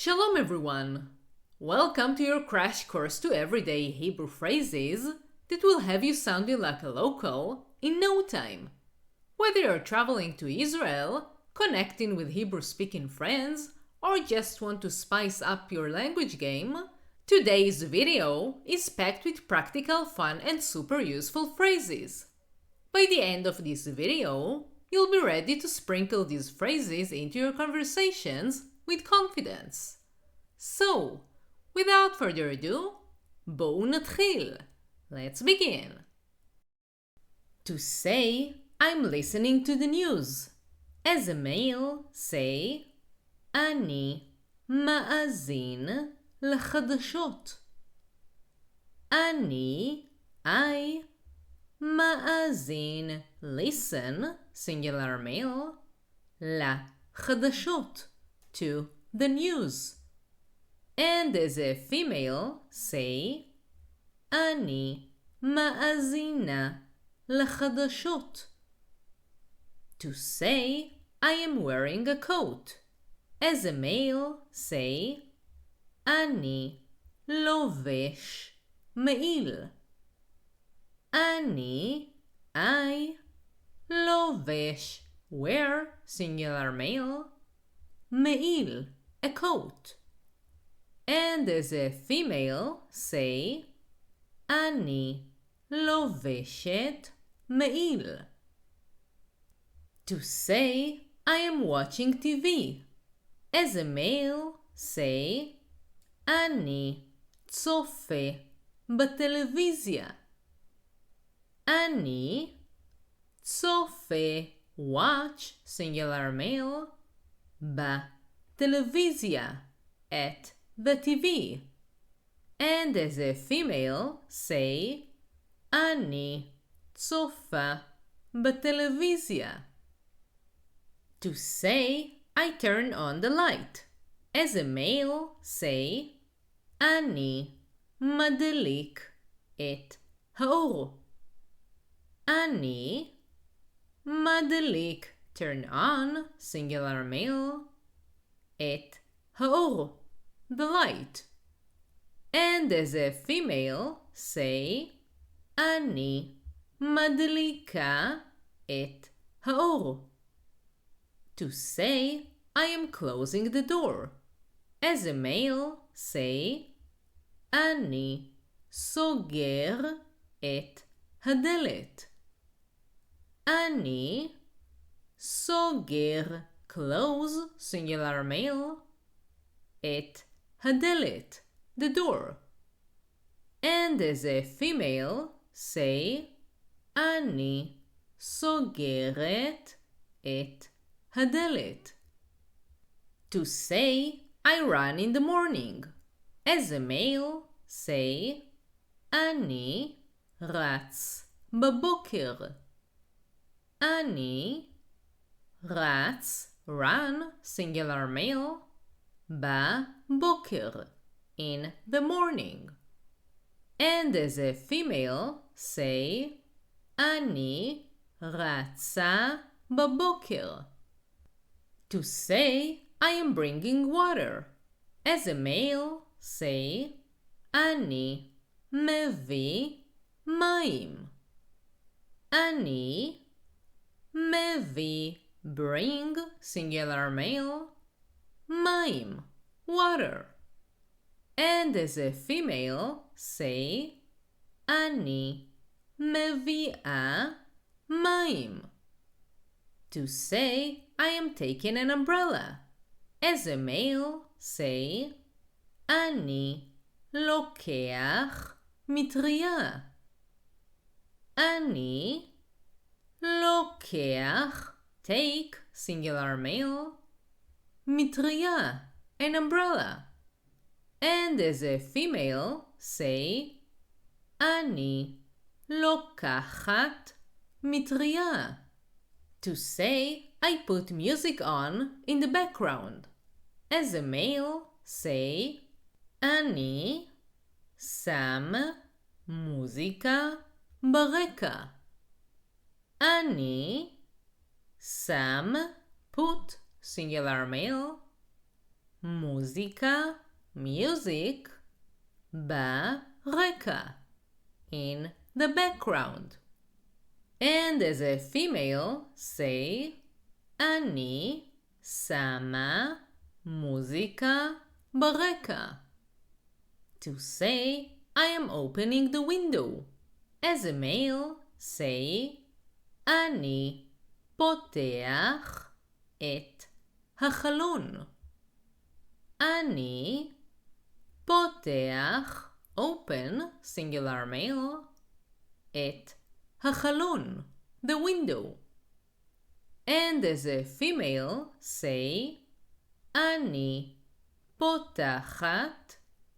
Shalom everyone! Welcome to your crash course to everyday Hebrew phrases that will have you sounding like a local in no time. Whether you're traveling to Israel, connecting with Hebrew-speaking friends, or just want to spice up your language game, today's video is packed with practical, fun, and super useful phrases. By the end of this video, you'll be ready to sprinkle these phrases into your conversations with confidence. So, without further ado, בואו נתחיל. Let's begin. To say, I'm listening to the news. As a male, say, אני מאזין לחדשות. I מאזין, listen, singular male, לחדשות, to the news. And as a female, say, אני מאזינה לחדשות. To say, I am wearing a coat. As a male, say, אני לובש מעיל. I לובש, wear, singular male, מעיל, a coat. And as a female, say, אני לובשת מעיל. To say, I am watching TV. As a male, say, אני צופה בטלוויזיה. אני צופה, watch, singular male, בטלוויזיה, at the TV. And as a female, say, אני צופה בטלוויזיה. To say, I turn on the light. As a male, say, אני מדליק את האור. אני מדליק, turn on, singular male, את האור, the light. And as a female, say, אני מדליקה את האור. To say, I am closing the door. As a male, say, אני סוגר את הדלת. אני סוגר, close, singular male, את הדלת, the door. And as a female, say, אני סוגרת את הדלת. To say, I run in the morning. As a male, say, אני רץ בבוקר. אני רץ, run, singular male, בבוקר, in the morning. And as a female, say, אני רצה בבוקר. To say, I am bringing water. As a male, say, אני מביא מים. אני מביא, bring, singular male, מים, water. And as a female, say, אני מביאה מים. To say, I am taking an umbrella. As a male, say, אני לוקח מטריה. אני לוקח, take, singular male, מטריה, an umbrella. And as a female, say, אני לוקחת מטריה. To say, I put music on in the background. As a male, say, אני שם מוזיקה ברקע. אני שם, put, singular male, מוזיקה, music, ברקע, in the background. And as a female, say, אני שמה מוזיקה ברקע. To say, I am opening the window. As a male, say, אני פותח את החלון. אני פותח, open, singular male, את החלון, the window. And as a female, say, אני פותחת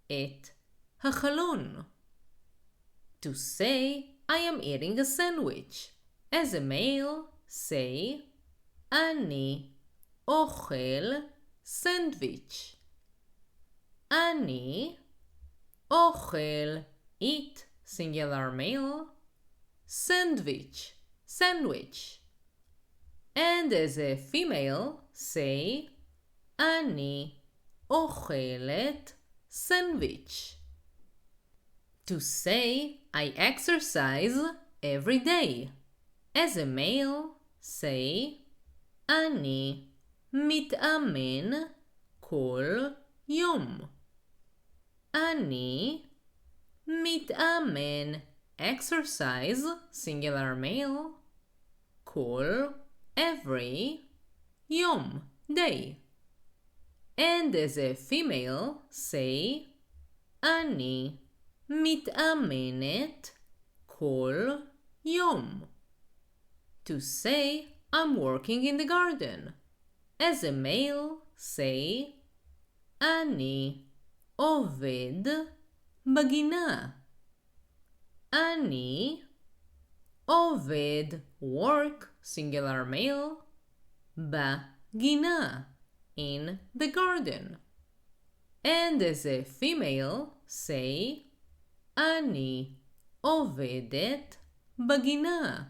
את החלון. To say, I am eating a sandwich. As a male, say, אני אוכל סנדוויץ'. אני אוכל, eat, singular male, sandwich, sandwich. And as a female, say, אני אוכלת סנדוויץ'. To say, I exercise every day. As a male, say, אני מתאמן כל יום. אני מתאמן, exercise, singular male, כל, every, יום, day. And as a female, say, אני מתאמנת כל יום. To say, I'm working in the garden. As a male, say, אני עובד בגינה. אני עובד, work, singular male, בגינה, in the garden. And as a female, say, אני עובדת בגינה.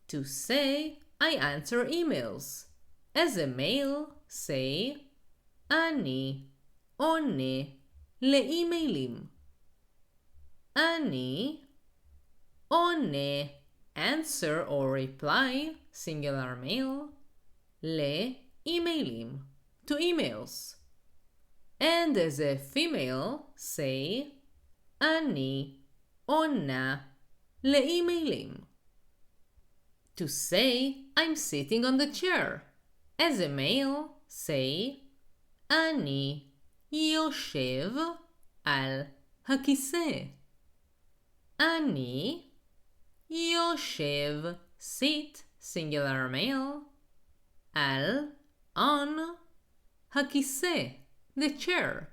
To say, I answer emails. As a male, say, אני עונה לאימיילים. אני עונה, answer or reply, singular male, לאימיילים, to emails. And as a female, say, אני עונה לאימיילים. To say, I'm sitting on the chair. As a male, say, אני יושב על הכיסא. אני יושב, sit, singular male, על, on, הכיסא, the chair.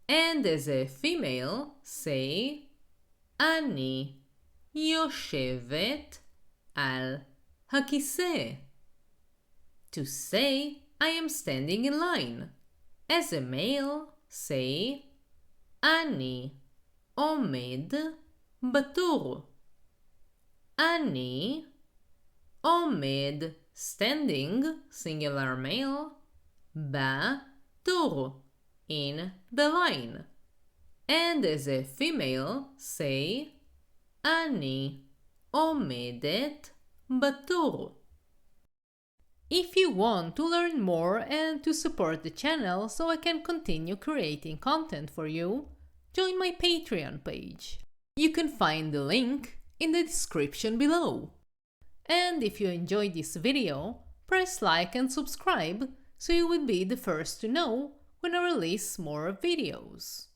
And as a female, say, אני יושבת על הכיסא. To say, I am standing in line. As a male, say, אני עומד בתור. אני עומד, standing, singular male, בתור, in the line. And as a female, say, אני עומדת בתור. If you want to learn more and to support the channel so I can continue creating content for you, join my Patreon page. You can find the link in the description below. And if you enjoyed this video, press like and subscribe so you will be the first to know when I release more videos.